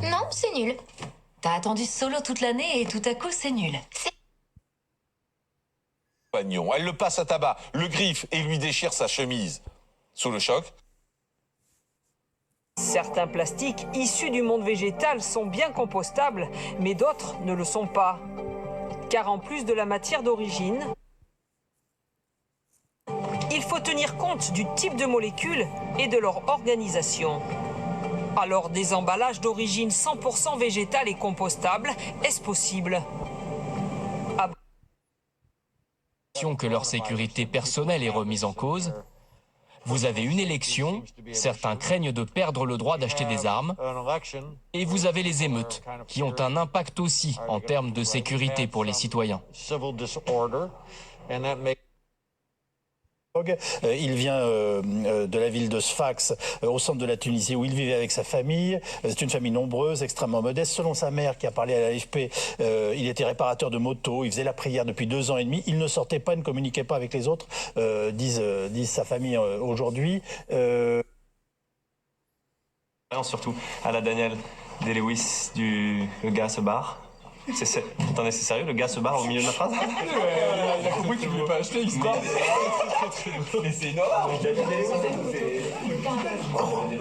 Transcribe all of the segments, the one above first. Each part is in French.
Non, c'est nul. T'as attendu Solo toute l'année et tout à coup, c'est nul. Pagnon. Elle le passe à tabac, le griffe et lui déchire sa chemise. Sous le choc, Certains plastiques issus du monde végétal sont bien compostables, mais d'autres ne le sont pas. Car en plus de la matière d'origine, il faut tenir compte du type de molécules et de leur organisation. Alors des emballages d'origine 100% végétale et compostable, est-ce possible ? Que leur sécurité personnelle est remise en cause. Vous avez une élection, certains craignent de perdre le droit d'acheter des armes, et vous avez les émeutes, qui ont un impact aussi en termes de sécurité pour les citoyens. Il vient de la ville de Sfax, au centre de la Tunisie, où il vivait avec sa famille. C'est une famille nombreuse, extrêmement modeste. Selon sa mère, qui a parlé à l'AFP, il était réparateur de motos, il faisait la prière depuis 2 ans et demi. Il ne sortait pas, il ne communiquait pas avec les autres, disent sa famille aujourd'hui. Surtout à la Daniel Day-Lewis le gars se barre. Attendez, c'est sérieux, le gars se barre au milieu de la phrase? Il a compris qu'il ne voulait pas acheter, il se barre. Mais c'est énorme.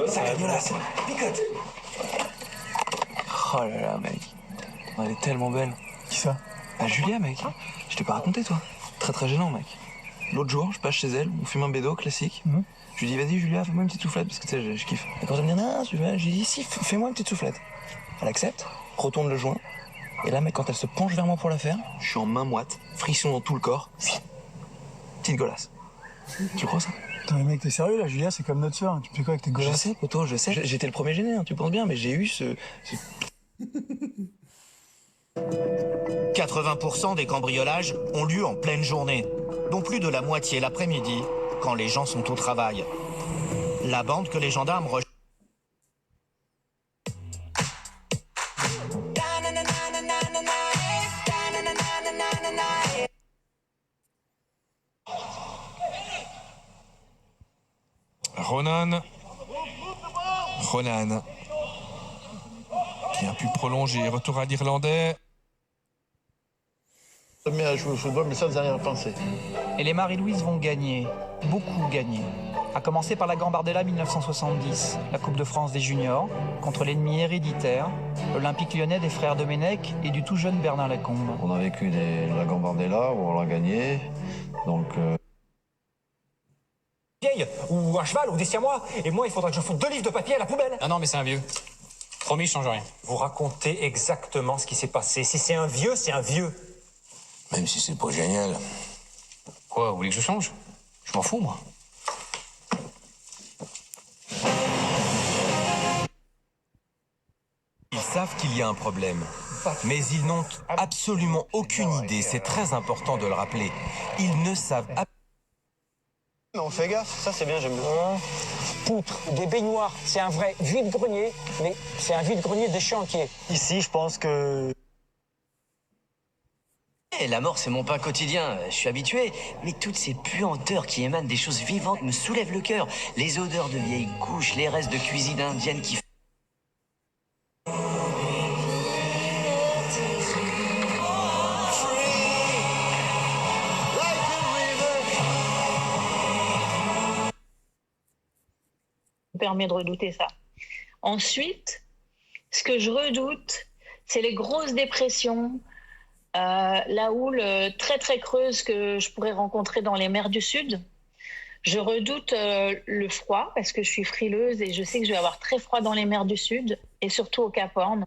Ça dégueulasse. Picote. Oh là là, mec. Elle est tellement belle. Qui ça? Bah, Julia, mec. Je t'ai pas raconté, toi. Très très gênant, mec. L'autre jour, je passe chez elle, on fume un bédo classique. Je lui dis, vas-y, Julia, fais-moi une petite soufflette, parce que tu sais, je kiffe. Et quand elle me dit, non, je lui dis, si, fais-moi une petite soufflette. Elle accepte, retourne le joint. Et là, mec, quand elle se penche vers moi pour la faire, je suis en main moite, frisson dans tout le corps. Petite golasse. Tu crois ça? Putain, mais mec, t'es sérieux là? Julia, c'est comme notre soeur. Tu fais quoi avec tes golasses? Je sais, poto, je sais. J'étais le premier gêné, hein, tu penses bien, mais j'ai eu ce... 80% des cambriolages ont lieu en pleine journée, dont plus de la moitié l'après-midi, quand les gens sont au travail. La bande que les gendarmes recherchent. Ronan, qui a pu prolonger. Retour à l'Irlandais. Je me mets à jouer au football, mais sans arrière-pensée. Et les Marie-Louise vont gagner, beaucoup gagner. À commencer par la Gambardella 1970, la Coupe de France des juniors, contre l'ennemi héréditaire, l'Olympique lyonnais des frères Domenech et du tout jeune Bernard Lacombe. On a vécu la Gambardella, où on l'a gagné, donc... Vieille, ou un cheval, ou des siamois. Et moi, il faudra que je foute 2 livres de papier à la poubelle. Ah non, mais c'est un vieux. Promis, je change rien. Vous racontez exactement ce qui s'est passé. Si c'est un vieux, c'est un vieux. Même si c'est pas génial. Quoi, vous voulez que je change? Je m'en fous, moi. Ils savent qu'il y a un problème, mais ils n'ont absolument aucune idée, c'est très important de le rappeler. Ils ne savent On fait gaffe, ça c'est bien, j'aime bien. Poutre, des baignoires, c'est un vrai vide-grenier, mais c'est un vide-grenier de chantier. Ici, je pense que... La mort, c'est mon pain quotidien, je suis habitué. Mais toutes ces puanteurs qui émanent des choses vivantes me soulèvent le cœur. Les odeurs de vieilles couches, les restes de cuisine indienne qui... permet de redouter ça. Ensuite, ce que je redoute, c'est les grosses dépressions, la houle très très creuse que je pourrais rencontrer dans les mers du Sud. Je redoute le froid parce que je suis frileuse et je sais que je vais avoir très froid dans les mers du Sud et surtout au Cap Horn.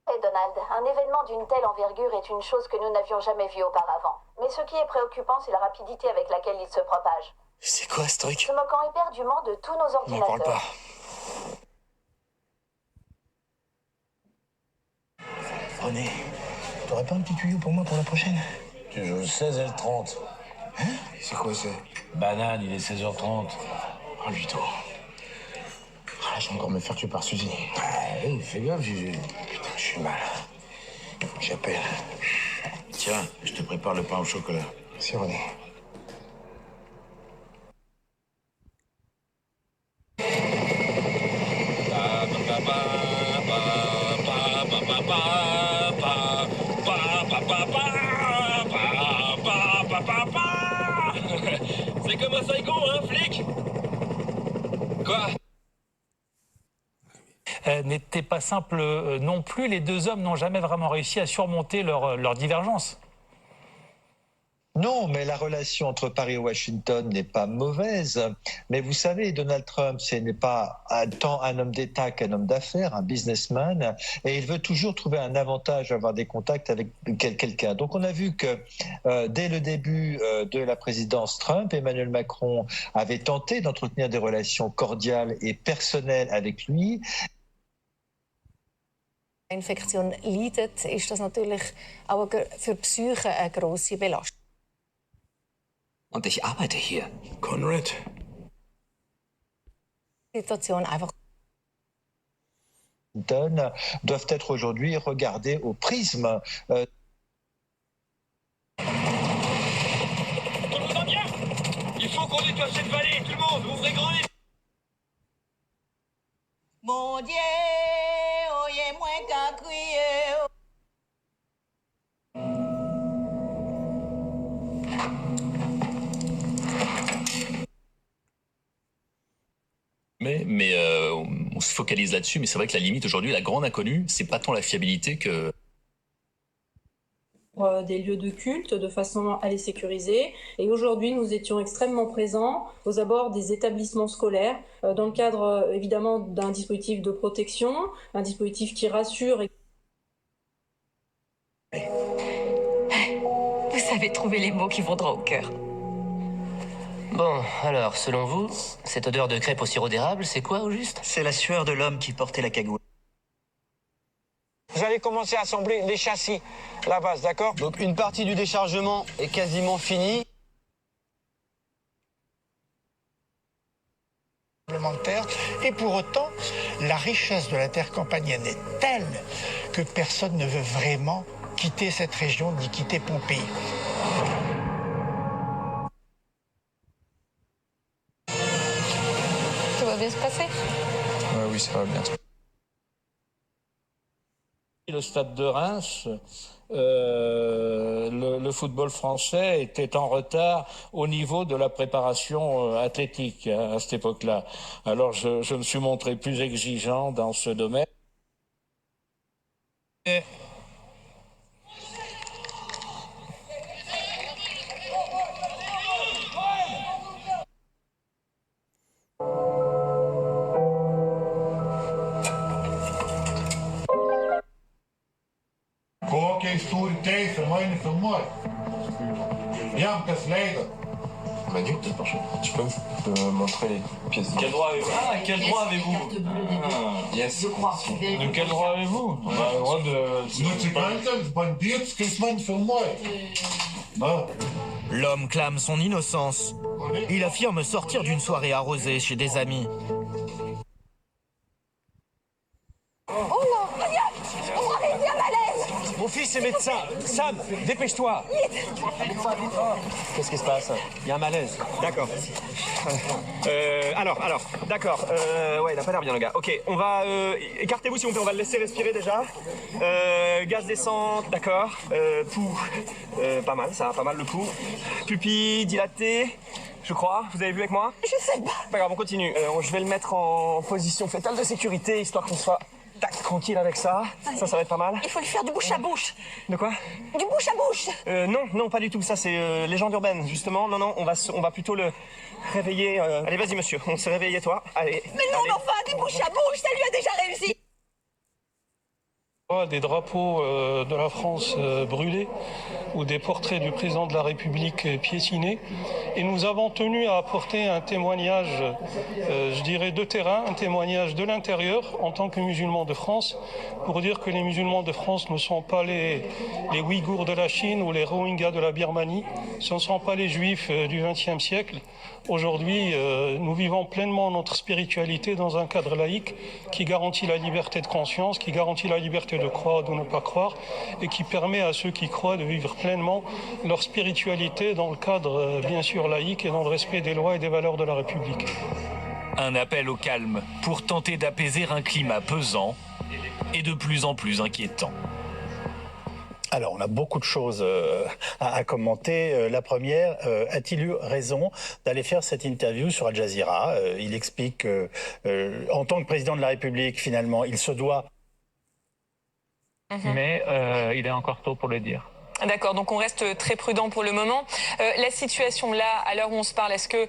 Donald, un événement d'une telle envergure est une chose que nous n'avions jamais vue auparavant. Mais ce qui est préoccupant, c'est la rapidité avec laquelle il se propage. C'est quoi ce truc? Se moquant éperdument de tous nos ordinateurs. N'en parle pas. René, t'aurais pas un petit tuyau pour moi pour la prochaine? Tu joues 16 et le 30. Hein? C'est quoi ça? Banane, il est 16h30. Oh, Vito. Ah, je vais encore me faire tuer par Suzy. Hey, fais gaffe, Gigi. Putain, je suis mal. J'appelle. Tiens, je te prépare le pain au chocolat. Merci, René. Ba, ba, ba, ba. C'est comme un psycho, hein, flic? Quoi? N'était pas simple non plus. Les deux hommes n'ont jamais vraiment réussi à surmonter leur divergence. Non, mais la relation entre Paris et Washington n'est pas mauvaise. Mais vous savez, Donald Trump, ce n'est pas tant un homme d'État qu'un homme d'affaires, un businessman, et il veut toujours trouver un avantage à avoir des contacts avec quelqu'un. Donc on a vu que dès le début de la présidence Trump, Emmanuel Macron avait tenté d'entretenir des relations cordiales et personnelles avec lui. Infektion leidet, ist das natürlich auch für die Psyche eine grosse Belastung. Und ich arbeite hier. Conrad. Situation einfach. Doivent être aujourd'hui regardés au prisme. Tout le monde va bien? Il faut qu'on nettoie cette vallée, tout le monde, ouvrez grand les... Mon Dieu, oye moins qu'à crier. Mais on se focalise là-dessus, mais c'est vrai que la limite aujourd'hui, la grande inconnue, c'est pas tant la fiabilité que... Des lieux de culte de façon à les sécuriser. Et aujourd'hui, nous étions extrêmement présents aux abords des établissements scolaires, dans le cadre évidemment d'un dispositif de protection, un dispositif qui rassure. Vous savez trouver les mots qui vont droit au cœur. Bon, alors, selon vous, cette odeur de crêpe au sirop d'érable, c'est quoi au juste? C'est la sueur de l'homme qui portait la cagoule. Vous allez commencer à assembler les châssis, la base, d'accord? Donc une partie du déchargement est quasiment finie. Et pour autant, la richesse de la terre campanienne est telle que personne ne veut vraiment quitter cette région ni quitter Pompéi. Tout va bien se passer? Oui, ça va bien. Le stade de Reims, le football français était en retard au niveau de la préparation athlétique à cette époque-là. Alors je me suis montré plus exigeant dans ce domaine. Manu, tu peux me montrer les pièces. Quel droit avez-vous? Ah, quel droit avez-vous? Yes. Je crois. De quel droit avez-vous? On a le droit de... L'homme clame son innocence. Il affirme sortir d'une soirée arrosée chez des amis. Oh non, regarde, on va réussir malaise. Mon fils est médecin. Sam, dépêche-toi. Qu'est-ce qui se passe? Il y a un malaise. D'accord. Alors, d'accord. Ouais, il a pas l'air bien le gars. Ok, on va... écartez-vous s'il vous plaît, on va le laisser respirer déjà. Gaz descente, d'accord. Pouls, pas mal, ça, pas mal le pouls. Pupille dilatée, je crois. Vous avez vu avec moi? Je sais pas. Pas grave, on continue. Je vais le mettre en position fétale de sécurité, histoire qu'on soit... Tac, tranquille avec ça. Ça va être pas mal. Il faut lui faire du bouche à bouche. De quoi? Du bouche à bouche. Non, pas du tout. Ça, c'est légende urbaine, justement. Non, on va plutôt le réveiller. Allez, vas-y, monsieur. On se réveille, toi. Allez. Mais non, mais enfin, du bouche à bouche, ça lui a déjà réussi. Des drapeaux de la France brûlés ou des portraits du président de la République piétinés. Et nous avons tenu à apporter un témoignage, je dirais, de terrain, un témoignage de l'intérieur en tant que musulmans de France, pour dire que les musulmans de France ne sont pas les Ouïghours de la Chine ou les Rohingyas de la Birmanie, ce ne sont pas les Juifs du XXe siècle. Aujourd'hui, nous vivons pleinement notre spiritualité dans un cadre laïque qui garantit la liberté de conscience, qui garantit la liberté de croire ou de ne pas croire, et qui permet à ceux qui croient de vivre pleinement leur spiritualité dans le cadre, bien sûr, laïque et dans le respect des lois et des valeurs de la République. Un appel au calme pour tenter d'apaiser un climat pesant est de plus en plus inquiétant. Alors, on a beaucoup de choses à commenter. La première, a-t-il eu raison d'aller faire cette interview sur Al Jazeera? Il explique qu'en tant que président de la République, finalement, il se doit... Mais il est encore tôt pour le dire. D'accord, donc on reste très prudent pour le moment. La situation là, à l'heure où on se parle, est-ce que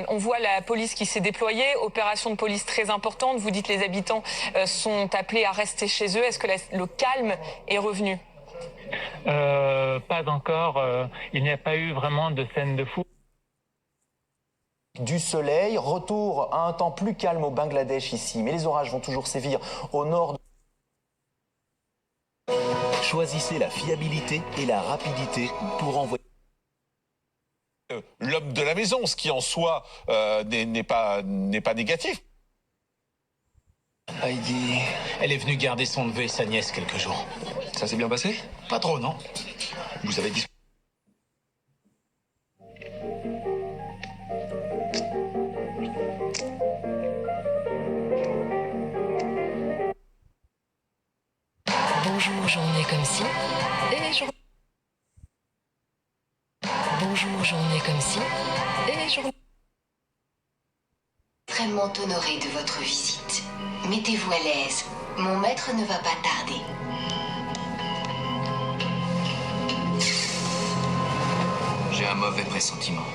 on voit la police qui s'est déployée, opération de police très importante, vous dites les habitants sont appelés à rester chez eux, est-ce que le calme est revenu? Pas encore, il n'y a pas eu vraiment de scène de fou. Du soleil, retour à un temps plus calme au Bangladesh ici, mais les orages vont toujours sévir au nord. Choisissez la fiabilité et la rapidité pour envoyer. L'homme de la maison, ce qui en soi n'est pas négatif. Heidi, elle est venue garder son neveu et sa nièce quelques jours. Ça s'est bien passé? Pas trop, non. Vous avez dit... Bonjour, journée comme si. Et journée. Bonjour, journée comme si. Et journée. Extrêmement honoré de votre visite. Mettez-vous à l'aise. Mon maître ne va pas tarder. J'ai un mauvais pressentiment.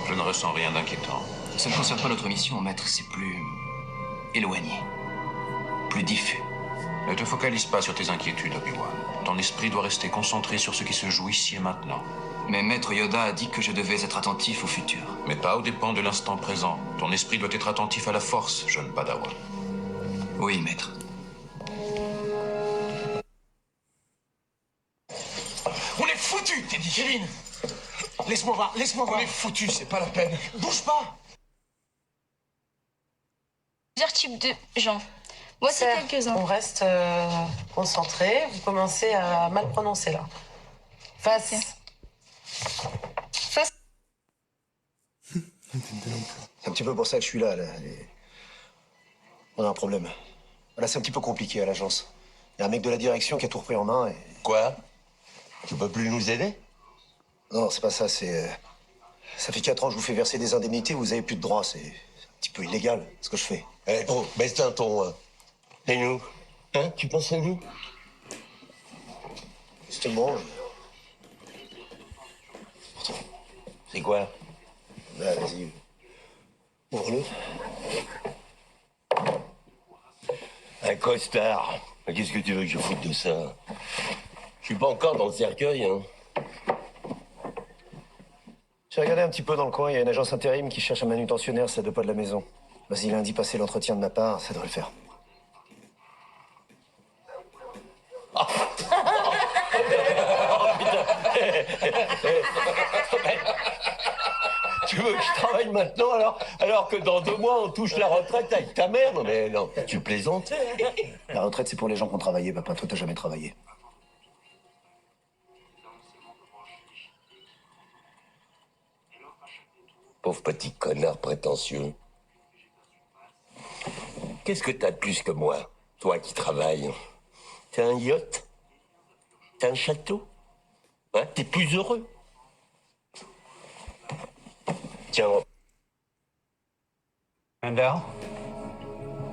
Je ne ressens rien d'inquiétant. Ça ne concerne pas notre mission, maître, c'est plus éloigné, plus diffus. Ne te focalise pas sur tes inquiétudes, Obi-Wan. Ton esprit doit rester concentré sur ce qui se joue ici et maintenant. Mais maître Yoda a dit que je devais être attentif au futur. Mais pas aux dépens de l'instant présent. Ton esprit doit être attentif à la force, jeune Padawan. Oui, maître. On est foutus, t'es dit, Kevin. Laisse-moi voir, laisse-moi voir. On est foutus, c'est pas la peine. Bouge pas. Plusieurs types de gens. Voici quelques-uns. On reste concentré. Vous commencez à mal prononcer là. Face. Face. C'est un petit peu pour ça que je suis là. On a un problème. Là, c'est un petit peu compliqué à l'agence. Il y a un mec de la direction qui a tout repris en main et... Quoi? Tu peux plus nous aider? Non, c'est pas ça, c'est... Ça fait 4 ans que je vous fais verser des indemnités, vous avez plus de droits. C'est un petit peu illégal, ce que je fais. Eh, oh, baisse un ton. Et nous? Hein? Tu penses à nous? Justement... C'est quoi? Là, vas-y. Ouvre-le. Un costard. Qu'est-ce que tu veux que je foute de ça? Je suis pas encore dans le cercueil, hein. J'ai regardé un petit peu dans le coin, il y a une agence intérim qui cherche un manutentionnaire, c'est à 2 pas de la maison. Vas-y, lundi, passez l'entretien de ma part, ça devrait le faire. Oh, putain. Tu veux que je travaille maintenant alors que dans 2 mois on touche la retraite avec ta mère? Non mais non, tu plaisantes? La retraite c'est pour les gens qui ont travaillé, papa, toi t'as jamais travaillé. Pauvre petit connard prétentieux. Qu'est-ce que t'as de plus que moi, toi qui travailles? T'as un yacht? T'as un château? Hein? T'es plus heureux? Tiens. And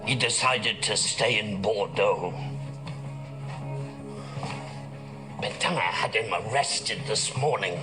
he decided to stay in Bordeaux. But I had him arrested this morning.